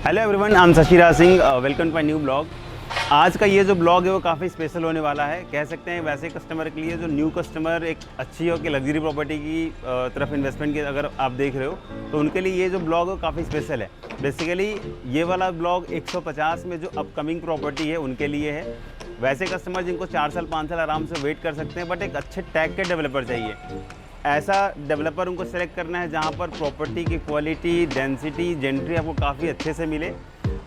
Hello everyone, I am Shashiraj Singh. Welcome to my new blog. आज का ये जो ब्लॉग है वो काफ़ी स्पेशल होने वाला है। कह सकते हैं वैसे कस्टमर के लिए जो न्यू कस्टमर एक अच्छी हो कि लग्जरी प्रॉपर्टी की तरफ इन्वेस्टमेंट की अगर आप देख रहे हो तो उनके लिए ये जो ब्लॉग है काफ़ी स्पेशल है। बेसिकली ये वाला ब्लॉग 150 में जो अपकमिंग प्रॉपर्टी है उनके लिए है। वैसे कस्टमर जिनको 4 साल 5 साल आराम से वेट कर सकते हैं, बट एक अच्छे टैग के डेवलपर चाहिए। ऐसा डेवलपर उनको सेलेक्ट करना है जहाँ पर प्रॉपर्टी की क्वालिटी, डेंसिटी, जेंट्री आपको काफ़ी अच्छे से मिले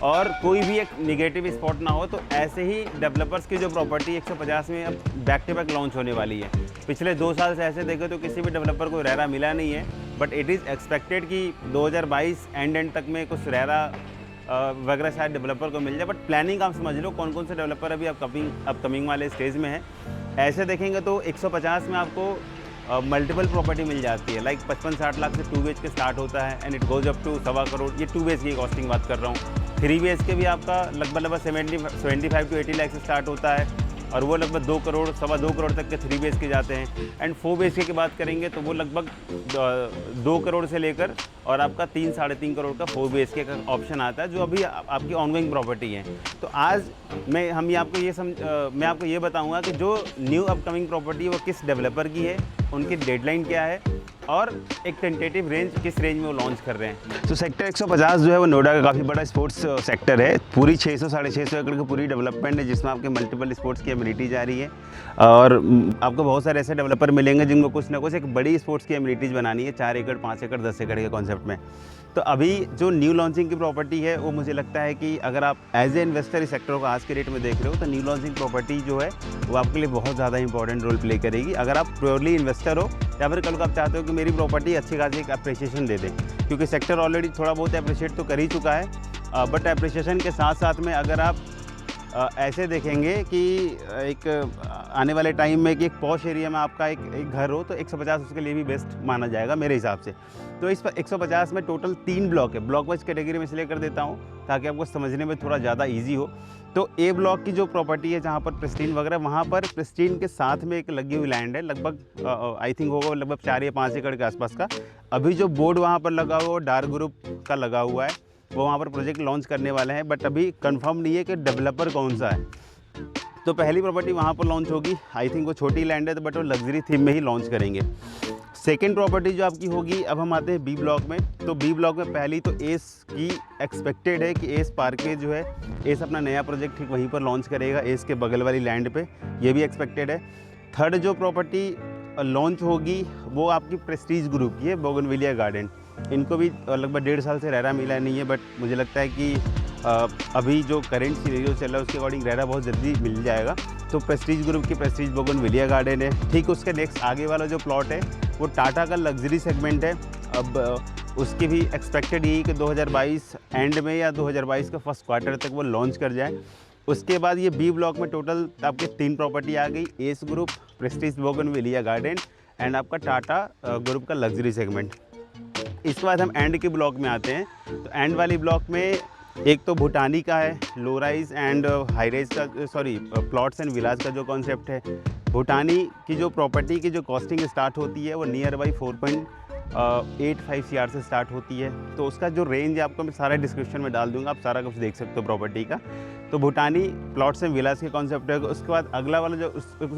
और कोई भी एक निगेटिव स्पॉट ना हो। तो ऐसे ही डेवलपर्स की जो प्रॉपर्टी 150 में अब बैक टू बैक लॉन्च होने वाली है। पिछले 2 साल से ऐसे देखे तो किसी भी डेवलपर को रेरा मिला नहीं है, बट इट इज़ एक्सपेक्टेड कि 2022 एंड तक में कुछ रेरा वगैरह शायद डेवलपर को मिल जाए। बट प्लानिंग आप समझ लो कौन कौन से डेवलपर अभी अपकमिंग वाले स्टेज में है। ऐसे देखेंगे तो 150 में आपको मल्टीपल प्रॉपर्टी मिल जाती है। लाइक 55-60 लाख से 2 BHK स्टार्ट होता है and it goes up to 1.25 crore. ये 2 BHK की कॉस्टिंग बात कर रहा हूँ। 3 BHK भी आपका लगभग 75 to 80 लाख से स्टार्ट होता है और वो लगभग 2 करोड़ 2.25 करोड़ तक के 3 BHK जाते हैं। एंड 4 BHK की बात करेंगे तो वो लगभग 2 करोड़ से लेकर और आपका 3-3.5 करोड़ का 4 BHK का ऑप्शन आता है, जो अभी आपकी ऑनगोइंग प्रॉपर्टी है। तो आज मैं आपको ये बताऊंगा कि जो न्यू अपकमिंग प्रॉपर्टी है वो किस डेवलपर की है, उनकी डेडलाइन क्या है और एक टेंटेटिव रेंज किस रेंज में वो लॉन्च कर रहे हैं। तो सेक्टर 150 जो है वो नोएडा का काफ़ी बड़ा स्पोर्ट्स सेक्टर है। पूरी 600-650 एकड़ की पूरी डेवलपमेंट है जिसमें आपके मल्टीपल स्पोर्ट्स की एमिनिटीज़ आ रही है और आपको बहुत सारे ऐसे डेवलपर मिलेंगे जिनको कुछ ना कुछ एक बड़ी स्पोर्ट्स की एमिनिटीज़ बनानी है, 4 एकड़ 5 एकड़ 10 एकड़ के कॉन्सेप्ट में। तो अभी जो न्यू लॉन्चिंग की प्रॉपर्टी है वो मुझे लगता है कि अगर आप एज ए इन्वेस्टर इस सेक्टर को आज के रेट में देख रहे हो तो न्यू लॉन्चिंग प्रॉपर्टी जो है वो आपके लिए बहुत ज़्यादा इंपॉर्टेंट रोल प्ले करेगी। अगर आप प्योरली इन्वेस्टर हो या फिर कल को आप चाहते हो कि मेरी प्रॉपर्टी अच्छी खासी एक अप्रिसिएशन दे दे, क्योंकि सेक्टर ऑलरेडी थोड़ा बहुत अप्रिशिएट तो कर ही चुका है, बट अप्रिसिएशन के साथ साथ में अगर आप ऐसे देखेंगे कि एक आने वाले टाइम में कि एक पॉश एरिया में आपका एक घर हो तो 150 उसके लिए भी बेस्ट माना जाएगा मेरे हिसाब से। तो इस पर 150 में टोटल 3 ब्लॉक है। ब्लॉक वाइज कैटेगरी में इसलिए कर देता हूँ ताकि आपको समझने में थोड़ा ज़्यादा ईजी हो। तो ए ब्लॉक की जो प्रॉपर्टी है जहाँ पर प्रेस्टीन वगैरह, वहाँ पर प्रेस्टीन के साथ में एक लगी हुई लैंड है, लगभग आई थिंक होगा लगभग 4 या 5 एकड़ के आसपास का। अभी जो बोर्ड वहाँ पर लगा हुआ है डार्क ग्रुप का लगा हुआ है, वो वहाँ पर प्रोजेक्ट लॉन्च करने वाले हैं, बट अभी कंफर्म नहीं है कि डेवलपर कौन सा है। तो पहली प्रॉपर्टी वहाँ पर लॉन्च होगी। आई थिंक वो छोटी लैंड है तो बट वो लग्जरी थीम में ही लॉन्च करेंगे। सेकेंड प्रॉपर्टी जो आपकी होगी, अब हम आते हैं बी ब्लॉक में। तो बी ब्लॉक में पहली तो एस की एक्सपेक्टेड है कि एस पार्के जो है एस अपना नया प्रोजेक्ट ठीक वहीं पर लॉन्च करेगा, एस के बगल वाली लैंड पे, ये भी एक्सपेक्टेड है। थर्ड जो प्रॉपर्टी लॉन्च होगी वो आपकी प्रेस्टीज ग्रुप की है, बोगनविलिया गार्डन। इनको भी लगभग 1.5 साल से रेरा मिला नहीं है, बट मुझे लगता है कि अभी जो करेंट सिनेरियो चल रहा है उसके अकॉर्डिंग रेरा बहुत जल्दी मिल जाएगा। तो प्रेस्टीज ग्रुप की प्रेस्टीज बोगनविलिया गार्डन है। ठीक उसके नेक्स्ट आगे वाला जो प्लॉट है वो टाटा का लग्जरी सेगमेंट है। अब उसकी भी एक्सपेक्टेड यही कि 2022 एंड में या 2022 का फर्स्ट क्वार्टर तक वो लॉन्च कर जाए। उसके बाद ये बी ब्लॉक में टोटल आपके 3 प्रॉपर्टी आ गई, S group, Prestige bougainvillea garden and आपका टाटा ग्रुप का लग्जरी सेगमेंट। इसके बाद हम एंड के ब्लॉक में आते हैं। तो एंड वाली ब्लॉक में एक तो भूटानी का है, low rise and high rise का, प्लॉट्स एंड विलाज का जो कॉन्सेप्ट है। भूटानी की जो प्रॉपर्टी की जो कॉस्टिंग स्टार्ट होती है वो नियर बाई 4.85 CR से स्टार्ट होती है। तो उसका जो रेंज है आपको मैं सारा डिस्क्रिप्शन में डाल दूंगा, आप सारा कुछ देख सकते हो प्रॉपर्टी का। तो भूटानी प्लॉट्स एंड विलाज के कॉन्सेप्ट है। उसके बाद अगला वाला जो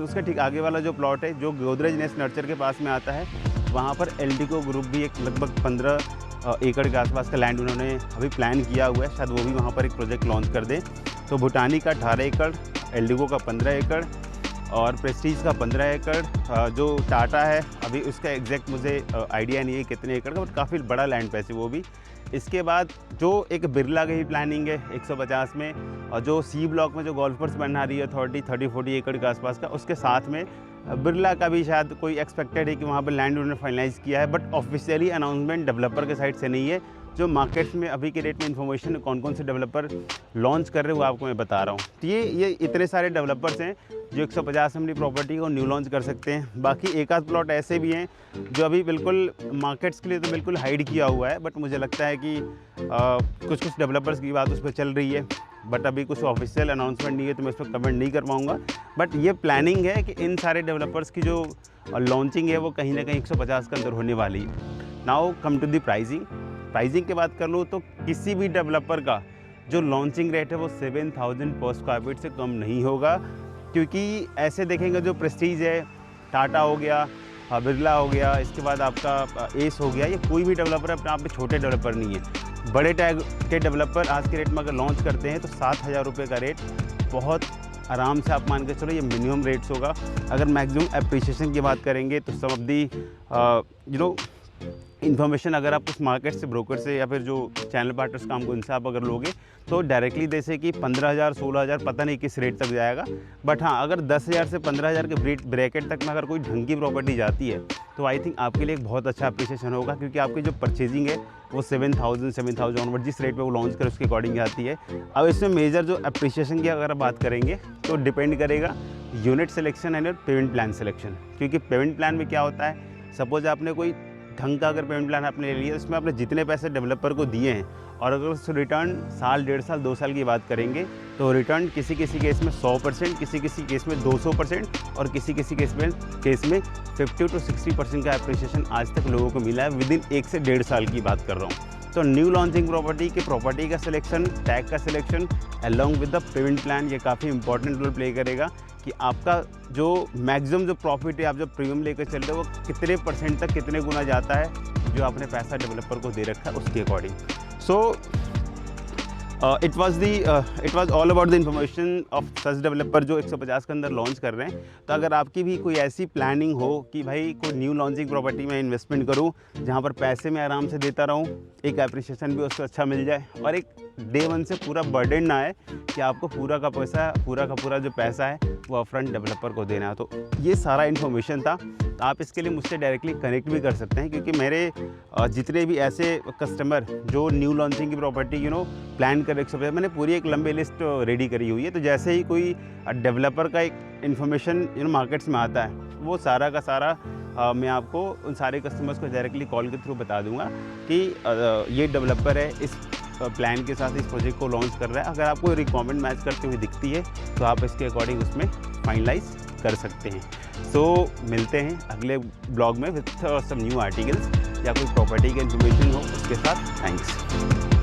उसके ठीक आगे वाला जो प्लॉट है जो गोदरेज नेस्ट नर्चर के पास में आता है, वहाँ पर एल्डिको ग्रुप भी एक लगभग 15 एकड़ के आसपास का लैंड उन्होंने अभी प्लान किया हुआ है, शायद वो भी वहाँ पर एक प्रोजेक्ट लॉन्च कर दें। तो भूटानी का 18 एकड़, एल्डिको का 15 एकड़ और प्रेस्टीज का 15 एकड़। जो टाटा है अभी उसका एग्जैक्ट मुझे आइडिया नहीं है कितने एकड़ का, बट काफ़ी बड़ा लैंड पैसे वो भी। इसके बाद जो एक बिरला की प्लानिंग है 150 में, और जो सी ब्लॉक में जो गोल्फर्स बना रही है अथॉरिटी 30-40 एकड़ के आसपास का, उसके साथ में बिरला का भी शायद कोई एक्सपेक्टेड है कि वहाँ पर लैंड उन्होंने फाइनलाइज़ किया है, बट ऑफिशियली अनाउंसमेंट डेवलपर के साइड से नहीं है। जो मार्केट्स में अभी के रेट में इन्फॉर्मेशन कौन कौन से डेवलपर लॉन्च कर रहे हैं वो आपको मैं बता रहा हूँ। तो ये इतने सारे डेवलपर्स हैं जो 150 में अपनी प्रॉपर्टी को न्यू लॉन्च कर सकते हैं। बाकी एक आध प्लॉट ऐसे भी हैं जो अभी बिल्कुल मार्केट्स के लिए तो बिल्कुल हाइड किया हुआ है, बट मुझे लगता है कि कुछ डेवलपर्स की बात उस पर चल रही है, बट अभी कुछ ऑफिशियल अनाउंसमेंट नहीं है तो मैं इस पर कमेंट नहीं कर पाऊँगा। बट ये प्लानिंग है कि इन सारे डेवलपर्स की जो लॉन्चिंग है वो कहीं ना कहीं 150 के अंदर होने वाली है। Now come to the pricing की बात कर लूँ तो किसी भी डेवलपर का जो लॉन्चिंग रेट है वो 7,000 पर स्क्वायर फीट से कम नहीं होगा, क्योंकि ऐसे देखेंगे जो प्रेस्टीज है, टाटा हो गया, बिरला हो गया, इसके बाद आपका एस हो गया, ये कोई भी डेवलपर अपने आप में छोटे डेवलपर नहीं है। बड़े टैग के डेवलपर आज के रेट में अगर लॉन्च करते हैं तो 7,000 रुपये का रेट बहुत आराम से आप मान के चलो ये मिनिमम रेट्स होगा। अगर मैक्सिमम एप्रिसिएशन की बात करेंगे तो सम ऑफ दी इन्फॉर्मेशन अगर आप उस मार्केट से, ब्रोकर से या फिर जो चैनल पार्टनर्स काम को उनसे आप अगर लोगे तो डायरेक्टली जैसे कि 15,000 16,000 पता नहीं किस रेट तक जाएगा। बट हाँ, अगर 10,000 से 15,000 के ब्रैकेट तक में अगर कोई ढंग की प्रॉपर्टी जाती है तो आई थिंक आपके लिए एक बहुत अच्छा अप्रिसिएशन होगा, क्योंकि आपकी जो परचेजिंग है वो 7,000 ऑनवर्ड जिस रेट पे वो लॉन्च करे उसके अकॉर्डिंग आती है। अब इसमें मेजर जो अप्रिसिएशन की अगर बात करेंगे तो डिपेंड करेगा unit selection and payment plan selection. क्योंकि पेमेंट प्लान में क्या होता है, सपोज आपने कोई ढंग का अगर पेमेंट प्लान आपने ले लिया, उसमें आपने जितने पैसे डेवलपर को दिए हैं और अगर उस रिटर्न साल, 1.5 साल, 2 साल की बात करेंगे तो रिटर्न किसी किसी केस में 100%, किसी किसी केस में 200% और किसी किसी केस में 50 to 60% का एप्रिसिएशन आज तक लोगों को मिला है विदिन 1 से 1.5 साल की बात कर रहा हूँ। तो न्यू लॉन्चिंग प्रॉपर्टी के प्रॉपर्टी का सिलेक्शन, टैग का selection along with the payment plan, ये काफ़ी इंपॉर्टेंट रोल प्ले करेगा कि आपका जो मैक्सिमम जो प्रॉफिट है, आप जो प्रीमियम लेकर चल रहे हो वो कितने % तक, कितने गुना जाता है जो आपने पैसा डेवलपर को दे रखा है उसके according. So it was all about the information of such developer जो 150 के अंदर लॉन्च कर रहे हैं। तो अगर आपकी भी कोई ऐसी प्लानिंग हो कि भाई कोई न्यू लॉन्चिंग प्रॉपर्टी में इन्वेस्टमेंट करूं जहां पर पैसे में आराम से देता रहूं, एक एप्रिसिएशन भी उसको अच्छा मिल जाए और एक डे 1 से पूरा बर्डन ना आए कि आपको पूरा का पूरा जो पैसा है वो अपफ्रंट डेवलपर को देना है। तो ये सारा इन्फॉर्मेशन था। तो आप इसके लिए मुझसे डायरेक्टली कनेक्ट भी कर सकते हैं, क्योंकि मेरे जितने भी ऐसे कस्टमर जो न्यू लॉन्चिंग की प्रॉपर्टी प्लान कर 150, मैंने पूरी एक लंबी लिस्ट रेडी करी हुई है। तो जैसे ही कोई डेवलपर का एक इन्फॉर्मेशन मार्केट्स में आता है वो सारा का सारा मैं आपको उन सारे कस्टमर्स को डायरेक्टली कॉल के थ्रू बता दूंगा कि ये डेवलपर है, इस प्लान के साथ इस प्रोजेक्ट को लॉन्च कर रहा है। अगर आपको रिक्वायरमेंट मैच करती हुई दिखती है तो आप इसके अकॉर्डिंग उसमें फाइनलाइज कर सकते हैं। तो मिलते हैं अगले ब्लॉग में विथ सम न्यू आर्टिकल्स या कोई प्रॉपर्टी की इन्फॉर्मेशन हो उसके साथ। थैंक्स।